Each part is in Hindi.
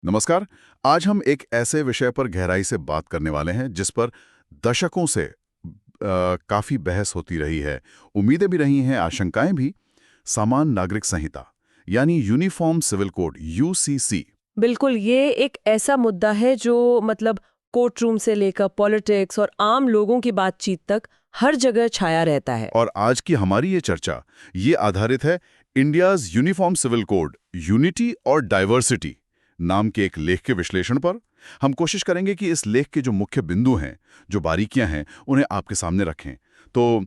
नमस्कार। आज हम एक ऐसे विषय पर गहराई से बात करने वाले हैं जिस पर दशकों से काफी बहस होती रही है, उम्मीदें भी रही हैं, आशंकाएं भी। समान नागरिक संहिता यानी यूनिफॉर्म सिविल कोड यूसीसी। बिल्कुल, ये एक ऐसा मुद्दा है जो कोर्ट रूम से लेकर पॉलिटिक्स और आम लोगों की बातचीत तक हर जगह छाया रहता है। और आज की हमारी ये चर्चा ये आधारित है India's uniform civil code unity और डाइवर्सिटी नाम के एक लेख के विश्लेषण पर। हम कोशिश करेंगे कि इस लेख के जो मुख्य बिंदु हैं, जो बारीकियां हैं, उन्हें आपके सामने रखें। तो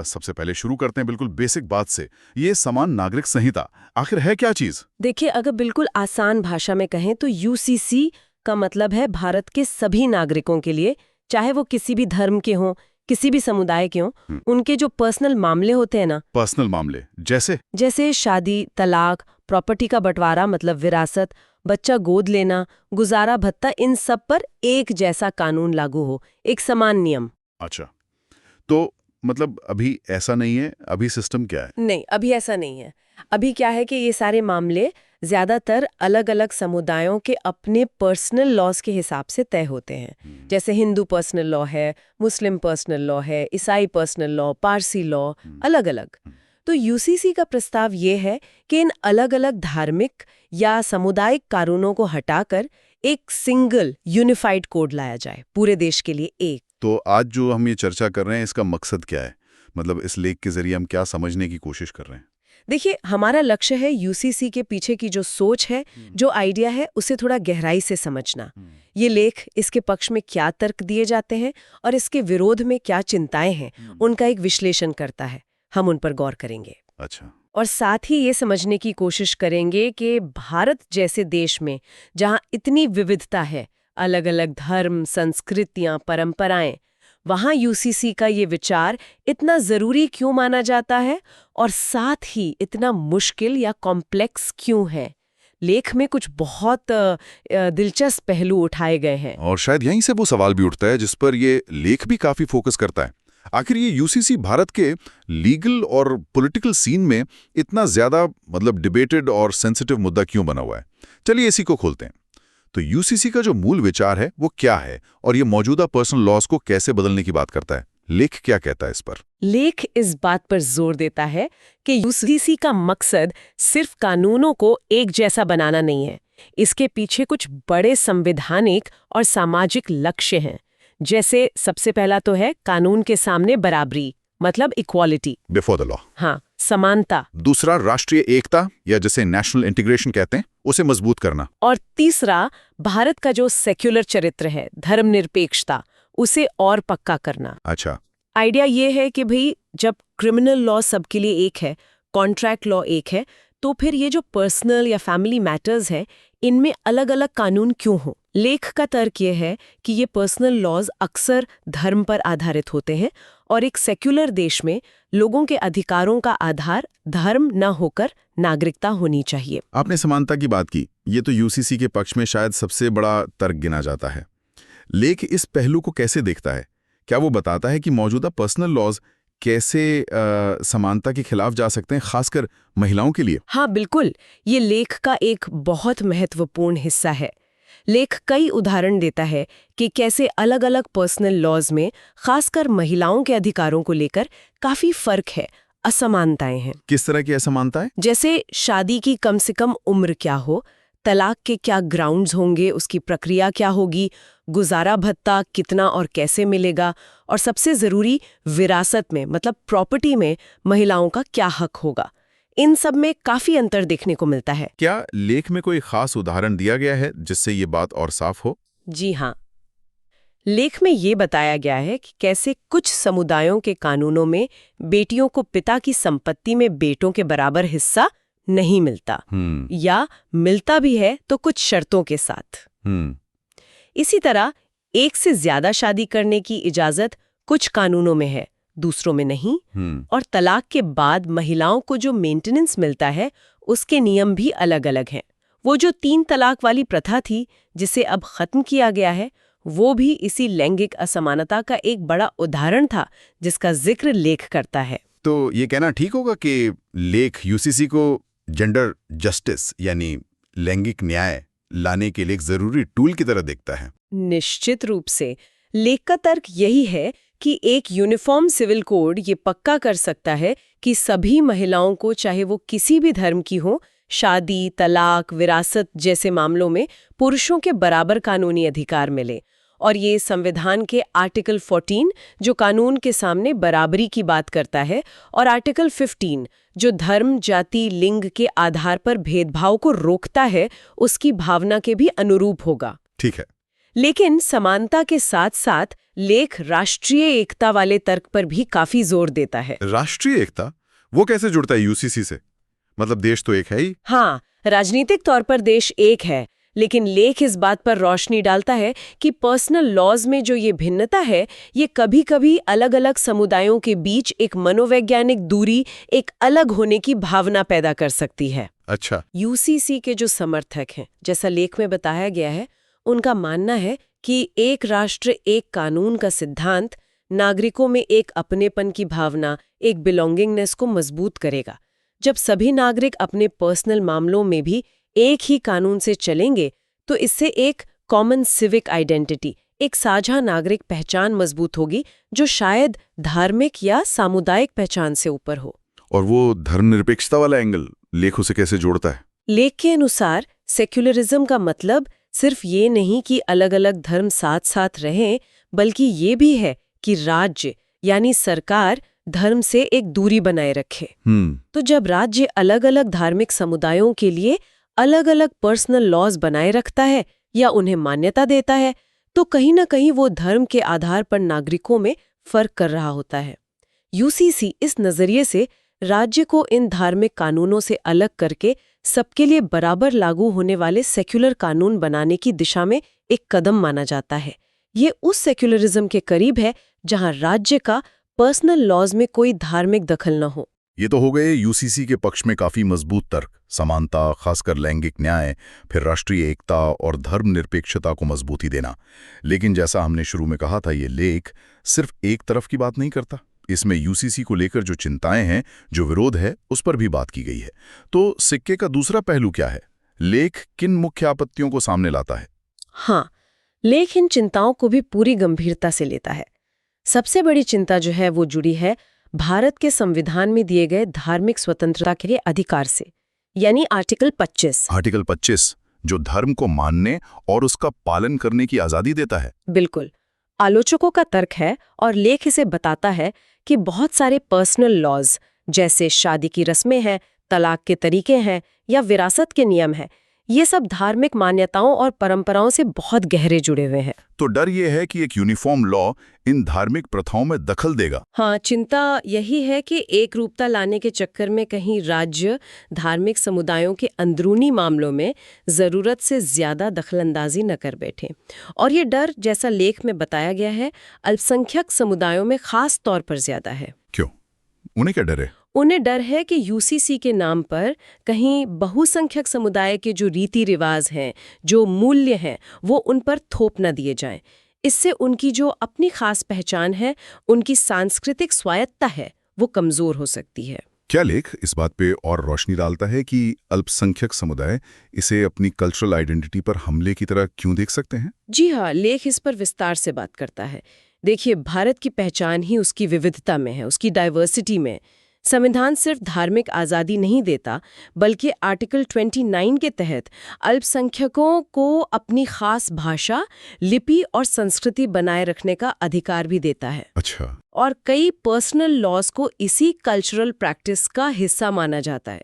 सबसे पहले शुरू करते हैं बिल्कुल बेसिक बात से। ये समान नागरिक संहिता आखिर है क्या चीज? देखिए, अगर बिल्कुल आसान भाषा में कहें तो यूसीसी का मतलब है भारत के सभी नागरिकों के लिए, चाहे वो किसी भी धर्म के हों, किसी भी समुदाय के हों, उनके जो पर्सनल मामले होते हैं ना, पर्सनल मामले जैसे शादी, तलाक, प्रॉपर्टी का बंटवारा मतलब विरासत, बच्चा गोद लेना, गुजारा भत्ता, इन सब पर एक जैसा कानून लागू हो, एक समान नियम। अच्छा, तो मतलब अभी ऐसा नहीं है? अभी सिस्टम क्या है? नहीं, अभी ऐसा नहीं है। अभी क्या है कि ये सारे मामले ज्यादातर अलग अलग समुदायों के अपने पर्सनल लॉज के हिसाब से तय होते हैं। जैसे हिंदू पर्सनल लॉ है, मुस्लिम पर्सनल लॉ है, ईसाई पर्सनल लॉ, पारसी लॉ, अलग अलग। तो यूसीसी का प्रस्ताव ये है कि इन अलग अलग धार्मिक या सामुदायिक कानूनों को हटाकर एक सिंगल यूनिफाइड कोड लाया जाए, पूरे देश के लिए एक। तो आज जो हम ये चर्चा कर रहे हैं, इसका मकसद क्या है? मतलब इस लेख के जरिए हम क्या समझने की कोशिश कर रहे हैं? देखिए, हमारा लक्ष्य है यूसीसी के पीछे की जो सोच है, जो आइडिया है, उसे थोड़ा गहराई से समझना। ये लेख, इसके पक्ष में क्या तर्क दिए जाते हैं और इसके विरोध में क्या चिंताएं हैं, उनका एक विश्लेषण करता है। हम उन पर गौर करेंगे। अच्छा। और साथ ही ये समझने की कोशिश करेंगे कि भारत जैसे देश में, जहाँ इतनी विविधता है, अलग अलग धर्म, संस्कृतियां, परंपराएं, वहाँ यूसीसी का ये विचार इतना जरूरी क्यों माना जाता है और साथ ही इतना मुश्किल या कॉम्प्लेक्स क्यों है। लेख में कुछ बहुत दिलचस्प पहलू उठाए गए हैं। और शायद यहीं से वो सवाल भी उठता है जिस पर ये लेख भी काफी फोकस करता है। आखिर ये यूसीसी भारत के लीगल और पॉलिटिकल सीन में इतना ज्यादा डिबेटेड और सेंसिटिव मुद्दा क्यों बना हुआ है? चलिए इसी को खोलते हैं। तो यूसीसी का जो मूल विचार है वो क्या है और ये मौजूदा पर्सनल लॉज को कैसे बदलने की बात करता है? लेख क्या कहता है इस पर? लेख इस बात पर जोर देता है कि यूसीसी का मकसद सिर्फ कानूनों को एक जैसा बनाना नहीं है। इसके पीछे कुछ बड़े संवैधानिक और सामाजिक लक्ष्य हैं। जैसे सबसे पहला तो है कानून के सामने बराबरी, मतलब इक्वालिटी, बिफोर द लॉ। हाँ, समानता। दूसरा, राष्ट्रीय एकता या जिसे नेशनल इंटीग्रेशन कहते हैं, उसे मजबूत करना। और तीसरा, भारत का जो सेक्युलर चरित्र है, धर्मनिरपेक्षता, उसे और पक्का करना। अच्छा। आइडिया ये है कि भाई, जब क्रिमिनल लॉ सबके लिए एक है, कॉन्ट्रैक्ट लॉ एक है, तो फिर ये जो पर्सनल या फैमिली मैटर्स हैं, इनमें अलग अलग कानून क्यों हो? लेख का तर्क ये है कि ये पर्सनल लॉज अक्सर धर्म पर आधारित होते हैं और एक सेक्युलर देश में लोगों के अधिकारों का आधार धर्म न होकर नागरिकता होनी चाहिए। आपने समानता की बात की, ये तो यूसीसी के पक्ष में शायद सबसे बड़ा तर्क गिना जाता है। लेख इस पहलू को कैसे देखता है? क्या वो बताता है कि मौजूदा पर्सनल लॉज कैसे समानता के खिलाफ जा सकते हैं, खासकर महिलाओं के लिए? हाँ, बिल्कुल। ये लेख का एक बहुत महत्वपूर्ण हिस्सा है। लेख कई उदाहरण देता है कि कैसे अलग अलग पर्सनल लॉज में खासकर महिलाओं के अधिकारों को लेकर काफी फर्क है, असमानताएं हैं। किस तरह की असमानताएं? जैसे शादी की कम से कम उम्र क्या हो, तलाक के क्या ग्राउंड्स होंगे, उसकी प्रक्रिया क्या होगी, गुजारा भत्ता कितना और कैसे मिलेगा, और सबसे जरूरी, विरासत में मतलब प्रॉपर्टी में महिलाओं का क्या हक होगा। इन सब में काफी अंतर देखने को मिलता है। क्या लेख में कोई खास उदाहरण दिया गया है जिससे ये बात और साफ हो? जी हाँ, लेख में ये बताया गया है कि कैसे कुछ समुदायों के कानूनों में बेटियों को पिता की संपत्ति में बेटों के बराबर हिस्सा नहीं मिलता, या मिलता भी है तो कुछ शर्तों के साथ। इसी तरह एक से ज्यादा शादी करने की इजाजत कुछ कानूनों में है, दूसरों में नहीं। और तलाक के बाद महिलाओं को जो मेंटेनेंस मिलता है, उसके नियम भी अलग अलग हैं। वो जो 3 तलाक वाली प्रथा थी, जिसे अब खत्म किया गया है, वो भी इसी लैंगिक असमानता का एक बड़ा उदाहरण था, जिसका जिक्र लेख करता है। तो ये कहना ठीक होगा कि लेख यूसीसी को जेंडर जस्टिस यानी लैंगिक न्याय लाने के लिए एक जरूरी टूल की तरह दिखता है। निश्चित रूप से लेख का तर्क यही है कि एक यूनिफॉर्म सिविल कोड ये पक्का कर सकता है कि सभी महिलाओं को, चाहे वो किसी भी धर्म की हो, शादी, तलाक, विरासत जैसे मामलों में पुरुषों के बराबर कानूनी अधिकार मिले। और ये संविधान के आर्टिकल 14 जो कानून के सामने बराबरी की बात करता है, और आर्टिकल 15 जो धर्म, जाति, लिंग के आधार पर भेदभाव को रोकता है, उसकी भावना के भी अनुरूप होगा। ठीक है। लेकिन समानता के साथ साथ लेख राष्ट्रीय एकता वाले तर्क पर भी काफी जोर देता है। राष्ट्रीय एकता वो कैसे जुड़ता है यूसीसी से? मतलब देश तो एक है ही। हाँ, राजनीतिक तौर पर देश एक है, लेकिन लेख इस बात पर रोशनी डालता है कि पर्सनल लॉज में जो ये भिन्नता है, ये कभी-कभी अलग-अलग समुदायों के बीच एक मनोवैज्ञानिक दूरी, एक अलग होने की भावना पैदा कर सकती है। अच्छा। यूसीसी के जो समर्थक हैं, जैसा लेख में बताया गया है, उनका मानना है कि एक राष्ट्र एक कानून का सिद्धांत नागरिकों में एक अपनेपन की भावना, एक बिलोंगिंगनेस को मजबूत करेगा। जब सभी नागरिक अपने पर्सनल मामलों में भी एक ही कानून से चलेंगे, तो इससे एक कॉमन सिविक आइडेंटिटी, एक साझा नागरिक पहचान मजबूत होगी, जो शायद धार्मिक या सामुदायिक पहचान से ऊपर हो। और वो धर्मनिरपेक्षता वाला एंगल लेख उसे कैसे जोड़ता है? लेख के अनुसार सेक्युलरिज्म का मतलब सिर्फ ये नहीं कि अलग-अलग धर्म साथ साथ रहें, बल्कि ये भी है कि राज्य यानी सरकार धर्म से एक दूरी बनाए रखे। तो जब राज्य अलग-अलग धार्मिक समुदायों के लिए अलग-अलग पर्सनल लॉज बनाए रखता है या उन्हें मान्यता देता है, तो कहीं ना कहीं वो धर्म के आधार पर नागरिकों में फर्क कर रहा होता है। यूसीसी इस नजरिए से राज्य को इन धार्मिक कानूनों से अलग करके सबके लिए बराबर लागू होने वाले सेक्युलर कानून बनाने की दिशा में एक कदम माना जाता है। ये उस सेक्युलरिज्म के करीब है जहां राज्य का पर्सनल लॉज में कोई धार्मिक दखल न हो। ये तो हो गए यूसीसी के पक्ष में काफी मजबूत तर्क, समानता, खासकर लैंगिक न्याय, फिर राष्ट्रीय एकता और धर्मनिरपेक्षता को मजबूती देना। लेकिन जैसा हमने शुरू में कहा था, ये लेख सिर्फ एक तरफ की बात नहीं करता। इसमें यूसीसी को लेकर जो चिंताएं हैं, जो विरोध है, उस पर भी बात की गई है। तो सिक्के का दूसरा पहलू क्या है? लेख किन मुख्य आपत्तियों को सामने लाता है? हाँ, लेख इन चिंताओं को भी पूरी गंभीरता से लेता है। सबसे बड़ी चिंता जो है वो जुड़ी है भारत के संविधान में दिए गए धार्मिक स्वतंत्रता के लिए अधिकार से, यानी आर्टिकल 25। आर्टिकल 25 जो धर्म को मानने और उसका पालन करने की आजादी देता है। बिल्कुल। आलोचकों का तर्क है, और लेख इसे बताता है कि बहुत सारे पर्सनल लॉज, जैसे शादी की रस्में हैं, तलाक के तरीके हैं या विरासत के नियम हैं, ये सब धार्मिक मान्यताओं और परंपराओं से बहुत गहरे जुड़े हुए हैं। तो डर ये है कि एक यूनिफॉर्म लॉ इन धार्मिक प्रथाओं में दखल देगा। हाँ, चिंता यही है कि एक रूपता लाने के चक्कर में कहीं राज्य धार्मिक समुदायों के अंदरूनी मामलों में जरूरत से ज्यादा दखलंदाजी न कर बैठे। और ये डर, जैसा लेख में बताया गया है, अल्पसंख्यक समुदायों में खास तौर पर ज्यादा है। क्यों? उन्हें क्या डर है? उन्हें डर है कि यूसीसी के नाम पर कहीं बहुसंख्यक समुदाय के जो रीति रिवाज हैं, जो मूल्य हैं, वो उन पर थोप न दिए जाएं। इससे उनकी जो अपनी खास पहचान है, उनकी सांस्कृतिक स्वायत्तता है, वो कमजोर हो सकती है। क्या लेख इस बात पे और रोशनी डालता है कि अल्पसंख्यक समुदाय इसे अपनी कल्चरल आइडेंटिटी पर हमले की तरह क्यों देख सकते हैं? जी हाँ, लेख इस पर विस्तार से बात करता है। देखिए, भारत की पहचान ही उसकी विविधता में है, उसकी डाइवर्सिटी में। संविधान सिर्फ धार्मिक आज़ादी नहीं देता, बल्कि आर्टिकल 29 के तहत अल्पसंख्यकों को अपनी खास भाषा, लिपि और संस्कृति बनाए रखने का अधिकार भी देता है। अच्छा। और कई पर्सनल लॉज को इसी कल्चरल प्रैक्टिस का हिस्सा माना जाता है।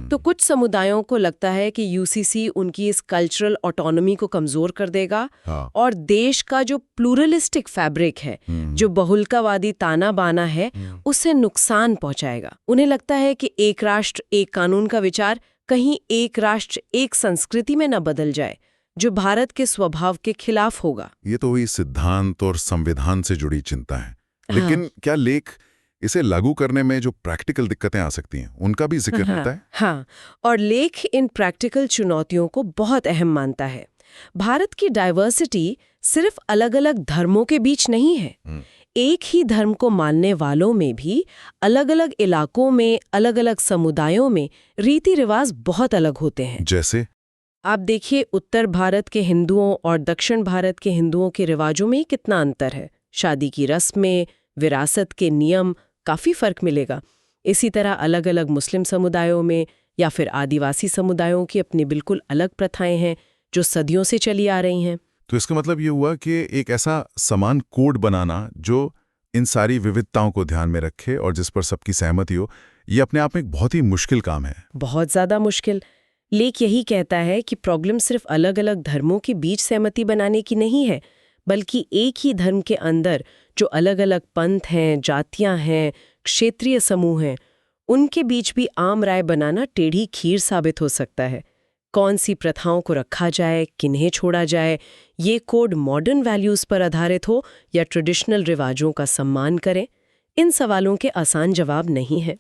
तो कुछ समुदायों को लगता है कि यूसीसी उनकी इस कल्चरल ऑटोनॉमी को कमजोर कर देगा। और देश का जो प्लूरलिस्टिक फैब्रिक है, जो बहुलतावादी ताना बाना है, उसे नुकसान पहुंचाएगा। उन्हें लगता है कि एक राष्ट्र एक कानून का विचार कहीं एक राष्ट्र एक संस्कृति में न बदल जाए, जो भारत के स्वभाव के खिलाफ होगा। ये तो हुई सिद्धांत और संविधान से जुड़ी चिंता है। लेकिन क्या लेख इसे लागू करने में जो प्रैक्टिकल दिक्कतें आ सकती हैं, उनका भी जिक्र करता है? हाँ, और लेख इन प्रैक्टिकल चुनौतियों को बहुत अहम मानता है। भारत की डाइवर्सिटी सिर्फ अलग-अलग धर्मों के बीच नहीं है। एक ही धर्म को मानने वालों में भी अलग-अलग इलाकों में, अलग-अलग समुदायों में रीति रिवाज बहुत अलग होते हैं। जैसे आप देखिए उत्तर भारत के हिंदुओं और दक्षिण भारत के हिंदुओं के रिवाजों में कितना अंतर है। शादी की रस्में, विरासत के नियम, काफी फर्क मिलेगा। इसी तरह अलग अलग मुस्लिम समुदायों में या फिर आदिवासी समुदायों की अपनी बिल्कुल अलग प्रथाएं हैं जो सदियों से चली आ रही हैं। तो इसका मतलब ये हुआ कि एक ऐसा समान कोड बनाना जो इन सारी विविधताओं को ध्यान में रखे और जिस पर सबकी सहमति हो, ये अपने आप में एक बहुत ही मुश्किल काम है। बहुत ज्यादा मुश्किल। लेख यही कहता है कि प्रॉब्लम सिर्फ अलग अलग धर्मों के बीच सहमति बनाने की नहीं है, बल्कि एक ही धर्म के अंदर जो अलग अलग पंथ हैं, जातियां हैं, क्षेत्रीय समूह हैं, उनके बीच भी आम राय बनाना टेढ़ी खीर साबित हो सकता है। कौन सी प्रथाओं को रखा जाए, किन्हें छोड़ा जाए, ये कोड मॉडर्न वैल्यूज पर आधारित हो या ट्रेडिशनल रिवाजों का सम्मान करे, इन सवालों के आसान जवाब नहीं है।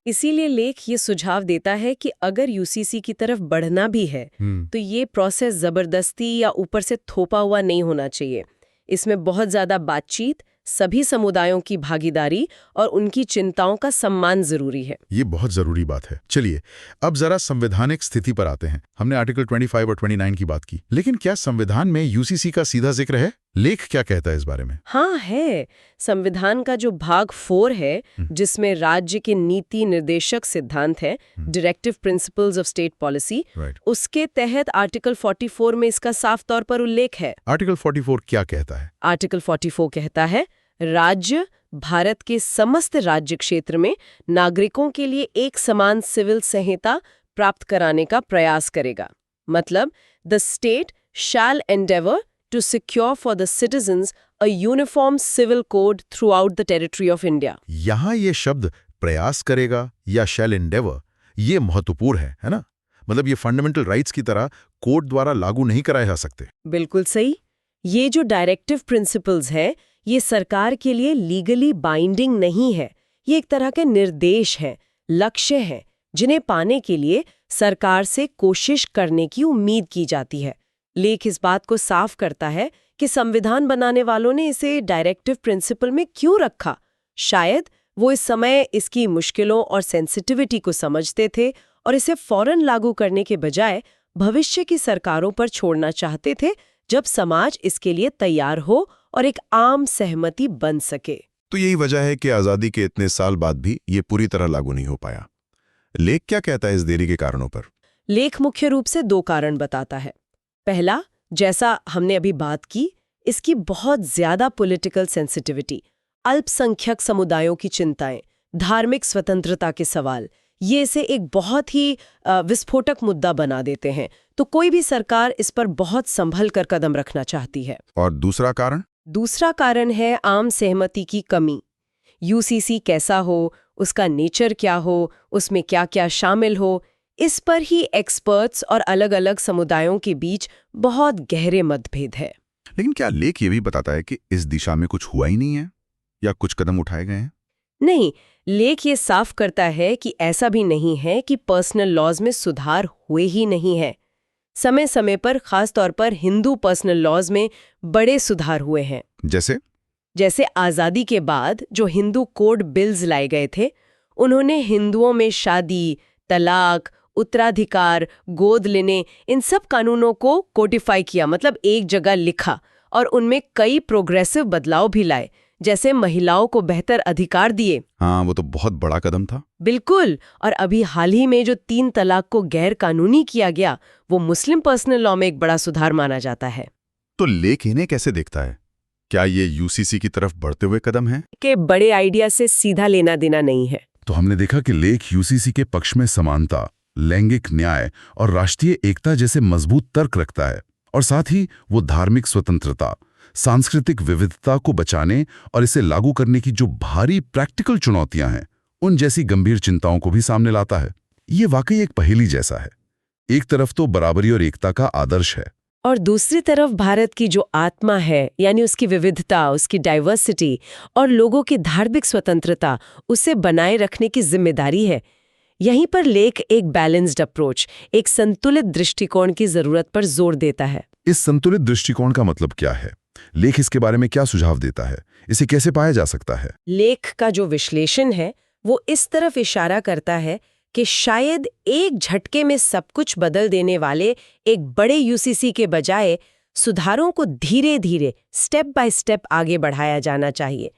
इसीलिए लेख ये सुझाव देता है कि अगर यूसीसी की तरफ बढ़ना भी है तो ये प्रोसेस जबरदस्ती या ऊपर से थोपा हुआ नहीं होना चाहिए। इसमें बहुत ज्यादा बातचीत, सभी समुदायों की भागीदारी और उनकी चिंताओं का सम्मान जरूरी है। ये बहुत जरूरी बात है। चलिए अब जरा संवैधानिक स्थिति पर आते हैं। हमने आर्टिकल 25 और 29 की बात की, लेकिन क्या संविधान में यूसीसी का सीधा जिक्र है? लेख क्या कहता है इस बारे में? हाँ है। संविधान का जो भाग 4 है, जिसमें राज्य के नीति निर्देशक सिद्धांत है, directive principles of state policy, उसके तहत आर्टिकल 44 में इसका साफ तौर पर उल्लेख है। आर्टिकल 44 क्या कहता है? आर्टिकल 44 कहता है राज्य भारत के समस्त राज्य क्षेत्र में नागरिकों के लिए एक समान सिविल संहिता प्राप्त कराने का प्रयास करेगा। मतलब the state shall Endeavour to secure for the citizens a uniform civil code throughout the territory of India. यहाँ ये शब्द प्रयास करेगा या shall endeavor, ये महत्वपूर्ण है ना? मतलब ये फंडामेंटल राइट्स की तरह कोर्ट द्वारा लागू नहीं कराए जा सकते। बिल्कुल सही। ये जो डायरेक्टिव प्रिंसिपल्स है, ये सरकार के लिए लीगली बाइंडिंग नहीं है। ये एक तरह के निर्देश हैं, लक्ष्य हैं, जिन्हें पाने के लिए सरकार से कोशिश करने की उम्मीद की जाती है। लेख इस बात को साफ करता है कि संविधान बनाने वालों ने इसे डायरेक्टिव प्रिंसिपल में क्यों रखा। शायद वो इस समय इसकी मुश्किलों और सेंसिटिविटी को समझते थे और इसे फौरन लागू करने के बजाय भविष्य की सरकारों पर छोड़ना चाहते थे, जब समाज इसके लिए तैयार हो और एक आम सहमति बन सके। तो यही वजह है कि आज़ादी के इतने साल बाद भी ये पूरी तरह लागू नहीं हो पाया। लेख क्या कहता है इस देरी के कारणों पर? लेख मुख्य रूप से 2 कारण बताता है। पहला, जैसा हमने अभी बात की, इसकी बहुत ज्यादा पॉलिटिकल सेंसिटिविटी, अल्पसंख्यक समुदायों की चिंताएं, धार्मिक स्वतंत्रता के सवाल, ये इसे एक बहुत ही विस्फोटक मुद्दा बना देते हैं। तो कोई भी सरकार इस पर बहुत संभल कर कदम रखना चाहती है। और दूसरा कारण? दूसरा कारण है आम सहमति की कमी। यूसीसी कैसा हो, उसका नेचर क्या हो, उसमें क्या क्या शामिल हो, इस पर ही एक्सपर्ट्स और अलग अलग समुदायों के बीच बहुत गहरे मतभेद है। लेकिन क्या लेख ये भी बताता है कि इस दिशा में कुछ हुआ ही नहीं है या कुछ कदम उठाए गए हैं? नहीं, लेख ये साफ करता है कि ऐसा भी नहीं है कि पर्सनल लॉज में सुधार हुए ही नहीं है। समय समय पर, खास तौर पर हिंदू पर्सनल लॉज में बड़े सुधार हुए हैं। जैसे आज़ादी के बाद जो हिंदू कोड बिल्स लाए गए थे, उन्होंने हिंदुओं में शादी, तलाक, उत्तराधिकार, गोद लेने, इन सब कानूनों को कोडिफाई किया, मतलब एक जगह लिखा, और उनमें कई प्रोग्रेसिव बदलाव भी लाए, जैसे महिलाओं को बेहतर अधिकार दिए। हाँ, वो तो बहुत बड़ा कदम था। बिल्कुल। और अभी हाल ही में जो 3 तलाक को गैर कानूनी किया गया, वो मुस्लिम पर्सनल लॉ में एक बड़ा सुधार माना जाता है। तो लेख इन्हें कैसे देखता है? क्या ये यूसीसी की तरफ बढ़ते हुए कदम है कि बड़े आइडिया से सीधा लेना देना नहीं है? तो हमने देखा कि लेख यूसीसी के पक्ष में समानता, लैंगिक न्याय और राष्ट्रीय एकता जैसे मजबूत तर्क रखता है, और साथ ही वो धार्मिक स्वतंत्रता, सांस्कृतिक विविधता को बचाने और इसे लागू करने की जो भारी प्रैक्टिकल चुनौतियां हैं, उन जैसी गंभीर चिंताओं को भी सामने लाता है। ये वाकई एक पहेली जैसा है। एक तरफ तो बराबरी और एकता का आदर्श है, और दूसरी तरफ भारत की जो आत्मा है, यानी उसकी विविधता, उसकी डाइवर्सिटी और लोगों की धार्मिक स्वतंत्रता, उसे बनाए रखने की जिम्मेदारी है। यहीं पर लेख एक बैलेंस्ड अप्रोच, एक संतुलित दृष्टिकोण की जरूरत पर जोर देता है। इस संतुलित दृष्टिकोण का मतलब क्या है? लेख इसके बारे में क्या सुझाव देता है? इसे कैसे पाया जा सकता है? लेख का जो विश्लेषण है, वो इस तरफ इशारा करता है कि शायद एक झटके में सब कुछ बदल देने वाले एक बड़े यूसीसी के बजाय सुधारों को धीरे धीरे स्टेप बाय स्टेप आगे बढ़ाया जाना चाहिए।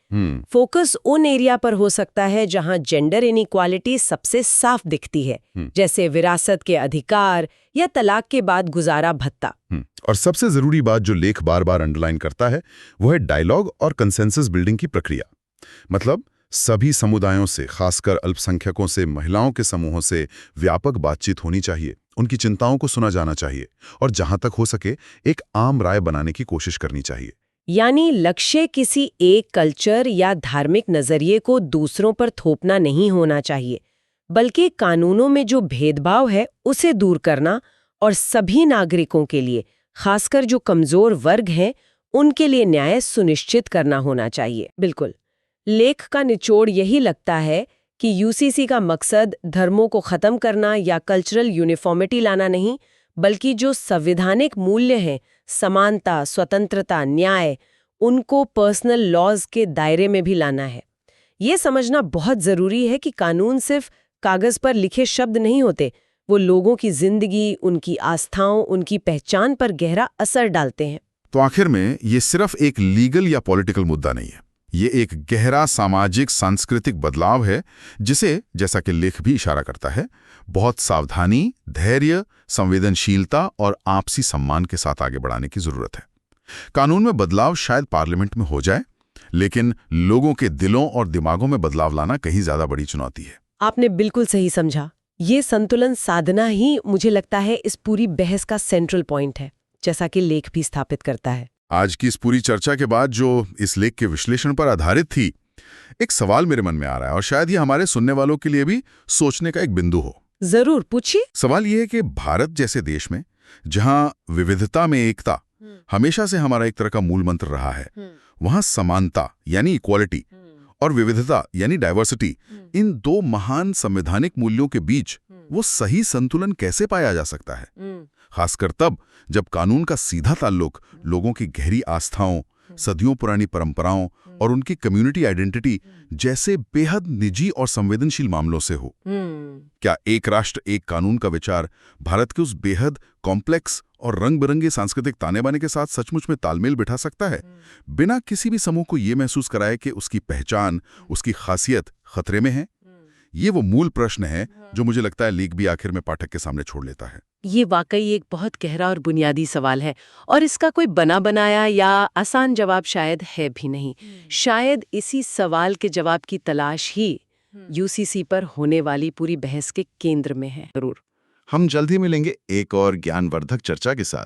फोकस उन एरिया पर हो सकता है जहां जेंडर इनइक्वालिटी सबसे साफ दिखती है, जैसे विरासत के अधिकार या तलाक के बाद गुजारा भत्ता। और सबसे जरूरी बात जो लेख बार बार अंडरलाइन करता है वो है डायलॉग और कंसेंसस बिल्डिंग की प्रक्रिया। मतलब सभी समुदायों से, खासकर अल्पसंख्यकों से, महिलाओं के समूहों से व्यापक बातचीत होनी चाहिए, उनकी चिंताओं को सुना जाना चाहिए और जहां तक हो सके एक आम राय बनाने की कोशिश करनी चाहिए। यानी लक्ष्य किसी एक कल्चर या धार्मिक नजरिए को दूसरों पर थोपना नहीं होना चाहिए, बल्कि कानूनों में जो भेदभाव है उसे दूर करना और सभी नागरिकों के लिए, खासकर जो कमजोर वर्ग हैं, उनके लिए न्याय सुनिश्चित करना होना चाहिए। बिल्कुल, लेख का निचोड़ यही लगता है कि यूसीसी का मकसद धर्मों को खत्म करना या कल्चरल यूनिफॉर्मिटी लाना नहीं, बल्कि जो संवैधानिक मूल्य हैं, समानता, स्वतंत्रता, न्याय, उनको पर्सनल लॉज के दायरे में भी लाना है। ये समझना बहुत जरूरी है कि कानून सिर्फ कागज पर लिखे शब्द नहीं होते, वो लोगों की जिंदगी, उनकी आस्थाओं, उनकी पहचान पर गहरा असर डालते हैं। तो आखिर में ये सिर्फ एक लीगल या पॉलिटिकल मुद्दा नहीं है, ये एक गहरा सामाजिक सांस्कृतिक बदलाव है जिसे, जैसा कि लेख भी इशारा करता है, बहुत सावधानी, धैर्य, संवेदनशीलता और आपसी सम्मान के साथ आगे बढ़ाने की जरूरत है। कानून में बदलाव शायद पार्लियामेंट में हो जाए, लेकिन लोगों के दिलों और दिमागों में बदलाव लाना कहीं ज्यादा बड़ी चुनौती है। आपने बिल्कुल सही समझा। ये संतुलन साधना ही मुझे लगता है इस पूरी बहस का सेंट्रल पॉइंट है, जैसा कि लेख भी स्थापित करता है। आज की इस पूरी चर्चा के बाद जो इस लेख के विश्लेषण पर आधारित थी, एक सवाल मेरे मन में आ रहा है और शायद ये हमारे सुनने वालों के लिए भी सोचने का एक बिंदु हो। जरूर पूछिए। सवाल ये है कि भारत जैसे देश में, जहां विविधता में एकता हमेशा से हमारा एक तरह का मूल मंत्र रहा है, वहां समानता यानी इक्वालिटी और विविधता यानी डाइवर्सिटी, इन दो महान संवैधानिक मूल्यों के बीच वो सही संतुलन कैसे पाया जा सकता है, खासकर तब जब कानून का सीधा ताल्लुक लोगों की गहरी आस्थाओं, सदियों पुरानी परंपराओं और उनकी कम्युनिटी आइडेंटिटी जैसे बेहद निजी और संवेदनशील मामलों से हो। क्या एक राष्ट्र एक कानून का विचार भारत के उस बेहद कॉम्प्लेक्स और रंग-बिरंगे सांस्कृतिक ताने-बाने के साथ सचमुच में तालमेल बिठा सकता है, बिना किसी भी समूह को ये महसूस कराए कि उसकी पहचान, उसकी खासियत खतरे में है? ये वो मूल प्रश्न है जो मुझे लगता है लेख भी आखिर में पाठक के सामने छोड़ लेता है। ये वाकई एक बहुत गहरा और बुनियादी सवाल है और इसका कोई बना बनाया या आसान जवाब शायद है भी नहीं। शायद इसी सवाल के जवाब की तलाश ही यूसीसी पर होने वाली पूरी बहस के केंद्र में है। जरूर, हम जल्द ही मिलेंगे एक और ज्ञानवर्धक चर्चा के साथ।